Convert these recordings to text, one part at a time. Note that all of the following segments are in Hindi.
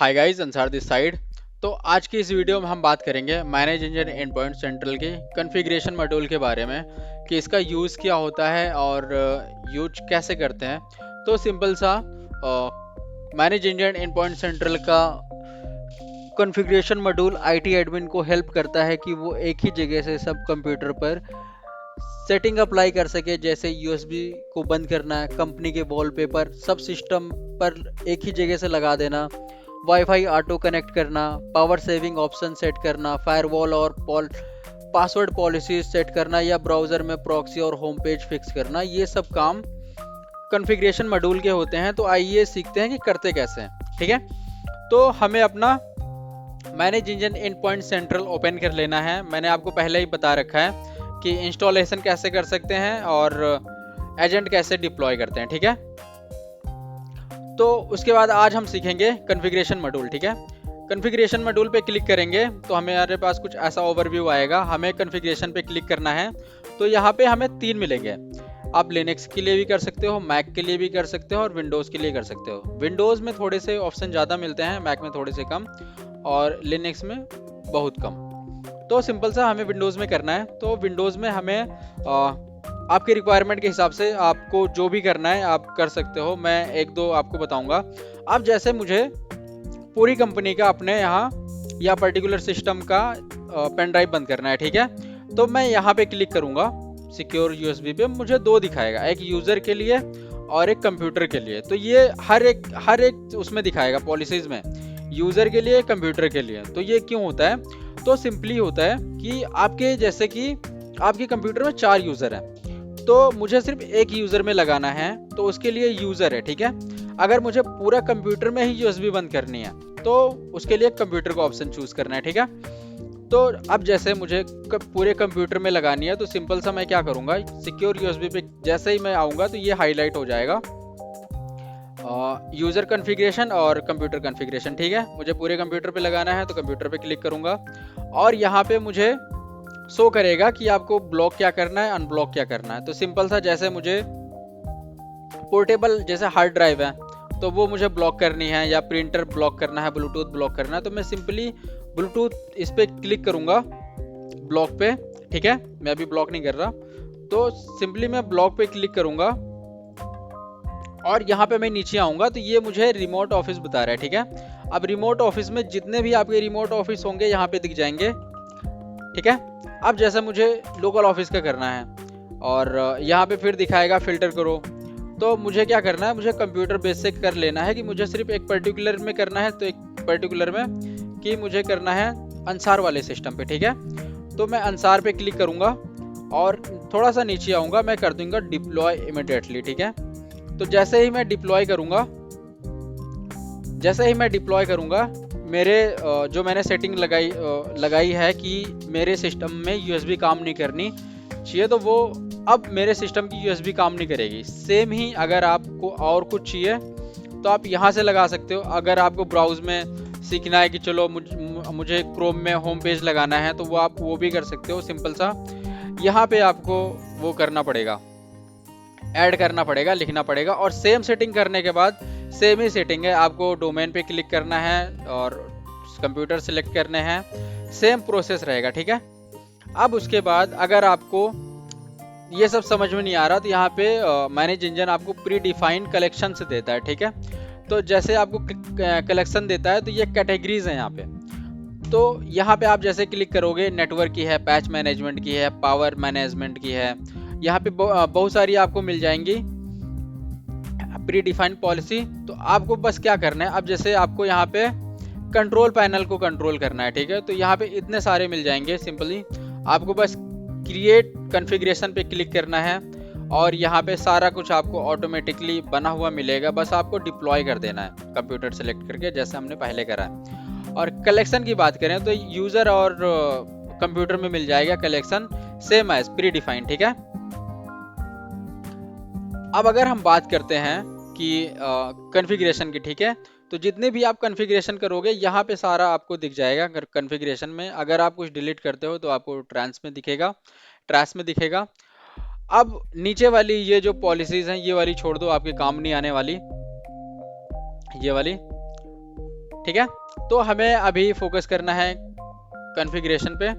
Hi guys, Ansar this side. तो आज की इस वीडियो में हम बात करेंगे manage engine and point central के कॉन्फ़िगरेशन मॉड्यूल के बारे में कि इसका यूज़ क्या होता है और यूज कैसे करते हैं। तो सिंपल सा manage engine and point central का कॉन्फ़िगरेशन मॉड्यूल आईटी एडमिन को हेल्प करता है कि वो एक ही जगह से सब कंप्यूटर पर सेटिंग अप्लाई कर सके। जैसे यूएसबी को बंद करना है, कंपनी के वॉलपेपर सब सिस्टम पर एक ही जगह से लगा देना, वाईफाई ऑटो कनेक्ट करना, पावर सेविंग ऑप्शन सेट करना, फायरवॉल और पासवर्ड पॉलिसीज सेट करना या ब्राउज़र में प्रॉक्सी और होम पेज फिक्स करना, ये सब काम कॉन्फ़िगरेशन मॉड्यूल के होते हैं। तो आइए सीखते हैं कि करते कैसे हैं। ठीक है, तो हमें अपना manage engine and point central open कर लेना है। मैंने आपको पहले ही बता रखा है कि इंस्टॉलेशन कैसे कर सकते हैं और एजेंट कैसे डिप्लॉय करते हैं। ठीक है, तो उसके बाद आज हम सीखेंगे कॉन्फ़िगरेशन मॉड्यूल। ठीक है, कॉन्फ़िगरेशन मॉड्यूल पे क्लिक करेंगे तो हमारे पास कुछ ऐसा ओवरव्यू आएगा। हमें कॉन्फ़िगरेशन पे क्लिक करना है तो यहाँ पे हमें 3 मिलेंगे। आप लिनक्स के लिए भी कर सकते हो, मैक के लिए भी कर सकते हो और विंडोज़ के लिए कर सकते हो। विंडोज़ में थोड़े से ऑप्शन ज़्यादा मिलते हैं, मैक में थोड़े से कम और लिनक्स में बहुत कम। तो सिंपल सा हमें विंडोज़ में करना है। तो विंडोज़ में हमें आपके रिक्वायरमेंट के हिसाब से आपको जो भी करना है आप कर सकते हो। मैं एक दो आपको बताऊंगा। अब जैसे मुझे पूरी कंपनी का अपने यहाँ या पर्टिकुलर सिस्टम का पेन ड्राइव बंद करना है। ठीक है, तो मैं यहाँ पे क्लिक करूँगा सिक्योर यूएसबी पे। मुझे 2 दिखाएगा, एक यूज़र के लिए और एक कंप्यूटर के लिए। तो ये हर एक उसमें दिखाएगा पॉलिसीज़ में, यूज़र के लिए, कंप्यूटर के लिए। तो ये क्यों होता है? तो सिंपली होता है कि आपके जैसे कि आपके कंप्यूटर में 4 यूज़र हैं, तो मुझे सिर्फ एक यूज़र में लगाना है, तो उसके लिए यूज़र है। ठीक है, अगर मुझे पूरा कंप्यूटर में ही यूएसबी बंद करनी है तो उसके लिए कंप्यूटर का ऑप्शन चूज़ करना है। ठीक है, तो अब जैसे मुझे पूरे कंप्यूटर में लगानी है तो सिंपल सा मैं क्या करूँगा, सिक्योर यूएसबी पे जैसे ही मैं आऊँगा तो ये हाईलाइट हो जाएगा यूज़र कॉन्फ़िगरेशन और कंप्यूटर कॉन्फ़िगरेशन। ठीक है, मुझे पूरे कंप्यूटर पे लगाना है तो कंप्यूटर पे क्लिक करूँगा और यहाँ पे मुझे शो करेगा कि आपको ब्लॉक क्या करना है, अनब्लॉक क्या करना है। तो सिंपल सा जैसे मुझे पोर्टेबल जैसे हार्ड ड्राइव है तो वो मुझे ब्लॉक करनी है, या प्रिंटर ब्लॉक करना है, ब्लूटूथ ब्लॉक करना है, तो मैं सिंपली ब्लूटूथ इस पर क्लिक करूँगा ब्लॉक पे। ठीक है, मैं अभी ब्लॉक नहीं कर रहा, तो सिंपली मैं ब्लॉक पे क्लिक करूँगा और यहाँ पे मैं नीचे आऊँगा तो ये मुझे रिमोट ऑफिस बता रहा है। ठीक है, अब रिमोट ऑफिस में जितने भी आपके रिमोट ऑफिस होंगे यहाँ पे दिख जाएंगे। ठीक है, अब जैसे मुझे लोकल ऑफिस का करना है और यहाँ पे फिर दिखाएगा फिल्टर करो, तो मुझे क्या करना है, मुझे कंप्यूटर बेस से कर लेना है कि मुझे सिर्फ एक पर्टिकुलर में करना है। तो एक पर्टिकुलर में कि मुझे करना है अंसार वाले सिस्टम पे। ठीक है, तो मैं अंसार पे क्लिक करूँगा और थोड़ा सा नीचे आऊँगा, मैं कर दूंगा डिप्लॉय इमीडिएटली। ठीक है, तो जैसे ही मैं डिप्लॉय करूँगा मेरे जो मैंने सेटिंग लगाई है कि मेरे सिस्टम में यूएसबी काम नहीं करनी चाहिए, तो वो अब मेरे सिस्टम की यूएसबी काम नहीं करेगी। सेम ही अगर आपको और कुछ चाहिए तो आप यहाँ से लगा सकते हो। अगर आपको ब्राउज में सीखना है कि चलो मुझे क्रोम में होम पेज लगाना है तो वो आप वो भी कर सकते हो। सिंपल सा यहाँ पे आपको वो करना पड़ेगा, ऐड करना पड़ेगा, लिखना पड़ेगा। और सेम सेटिंग करने के बाद सेम ही सेटिंग है, आपको डोमेन पे क्लिक करना है और कंप्यूटर सिलेक्ट करने हैं, सेम प्रोसेस रहेगा। ठीक है, अब उसके बाद अगर आपको ये सब समझ में नहीं आ रहा तो यहाँ पे मैनेज इंजन आपको प्री डिफाइंड कलेक्शन से देता है। ठीक है, तो जैसे आपको कलेक्शन देता है तो ये कैटेगरीज हैं यहाँ पे। तो यहाँ पे आप जैसे क्लिक करोगे, नेटवर्क की है, पैच मैनेजमेंट की है, पावर मैनेजमेंट की है, यहाँ पे बहुत सारी आपको मिल जाएंगी प्री डिफाइंड पॉलिसी। तो आपको बस क्या करना है, अब जैसे आपको यहाँ पे कंट्रोल पैनल को कंट्रोल करना है। ठीक है, तो यहाँ पे इतने सारे मिल जाएंगे। सिंपली आपको बस क्रिएट कॉन्फ़िगरेशन पे क्लिक करना है और यहाँ पे सारा कुछ आपको ऑटोमेटिकली बना हुआ मिलेगा। बस आपको डिप्लॉय कर देना है कंप्यूटर सेलेक्ट करके, जैसे हमने पहले करा है। और कलेक्शन की बात करें तो यूज़र और कंप्यूटर में मिल जाएगा collection same as predefined. ठीक है, अब अगर हम बात करते हैं कि कॉन्फ़िगरेशन की, ठीक है, तो जितने भी आप कॉन्फ़िगरेशन करोगे यहाँ पे सारा आपको दिख जाएगा। कॉन्फ़िगरेशन में अगर आप कुछ डिलीट करते हो तो आपको ट्रांस में दिखेगा। अब नीचे वाली ये जो पॉलिसीज हैं ये वाली छोड़ दो, आपके काम नहीं आने वाली। ये वाली ठीक है। तो हमें अभी फोकस करना है कॉन्फ़िगरेशन पे।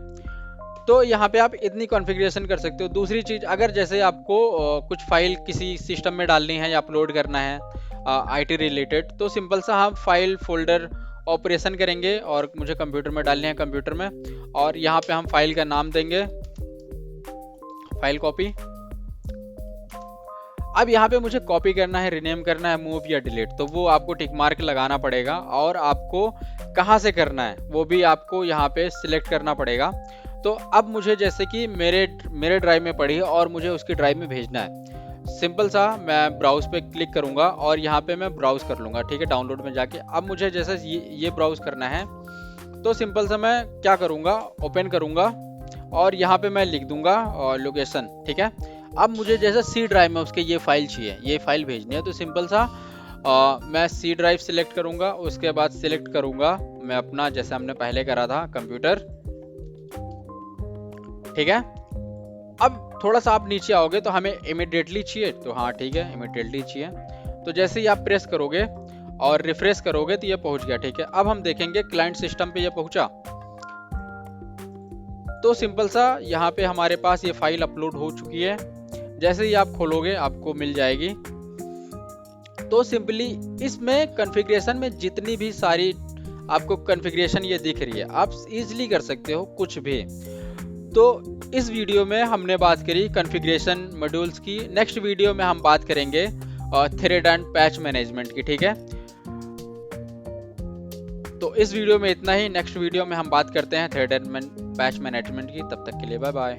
तो यहाँ पे आप इतनी कॉन्फ़िगरेशन कर सकते हो। दूसरी चीज़, अगर जैसे आपको कुछ फाइल किसी सिस्टम में डालनी है या अपलोड करना है आईटी रिलेटेड, तो सिंपल सा हम फाइल फोल्डर ऑपरेशन करेंगे और मुझे कंप्यूटर में डालनी है कंप्यूटर में, और यहाँ पे हम फाइल का नाम देंगे फाइल कॉपी। अब यहाँ पे मुझे कॉपी करना है, रिनेम करना है, मूव या डिलीट, तो वो आपको टिक मार्क लगाना पड़ेगा, और आपको कहाँ से करना है वो भी आपको यहाँ पे सिलेक्ट करना पड़ेगा। तो अब मुझे जैसे कि मेरे ड्राइव में पड़ी है और मुझे उसकी ड्राइव में भेजना है, सिंपल सा मैं ब्राउज पे क्लिक करूंगा और यहाँ पे मैं ब्राउज कर लूंगा, ठीक है, डाउनलोड में जाके। अब मुझे जैसे ये ब्राउज करना है, तो सिंपल सा मैं क्या करूंगा, ओपन करूंगा और यहाँ पे मैं लिख दूंगा लोकेशन, ठीक है। अब मुझे जैसे सी ड्राइव में उसके ये फाइल चाहिए, ये फाइल भेजनी है, तो सिंपल सा मैं सी ड्राइव सिलेक्ट करूंगा, उसके बाद सिलेक्ट करूंगा मैं अपना, जैसे हमने पहले करा था, कंप्यूटर, ठीक है। अब थोड़ा सा आप नीचे आओगे तो हमें इमीडिएटली चाहिए, तो हाँ ठीक है, इमीडिएटली चाहिए। तो जैसे ही आप प्रेस करोगे और रिफ्रेश करोगे तो ये पहुंच गया, ठीक है। अब हम देखेंगे क्लाइंट सिस्टम पे ये पहुंचा, तो सिंपल सा यहाँ पे हमारे पास ये फाइल अपलोड हो चुकी है। जैसे ही आप खोलोगे आपको मिल जाएगी। तो सिंपली इसमें कॉन्फ़िगरेशन में जितनी भी सारी आपको कॉन्फ़िगरेशन ये दिख रही है, आप इजीली कर सकते हो कुछ भी। तो इस वीडियो में हमने बात करी कॉन्फ़िगरेशन मॉड्यूल्स की। नेक्स्ट वीडियो में हम बात करेंगे थ्रेड एंड पैच मैनेजमेंट की, ठीक है। तो इस वीडियो में इतना ही। नेक्स्ट वीडियो में हम बात करते हैं थ्रेड एंड पैच मैनेजमेंट की। तब तक के लिए बाय बाय।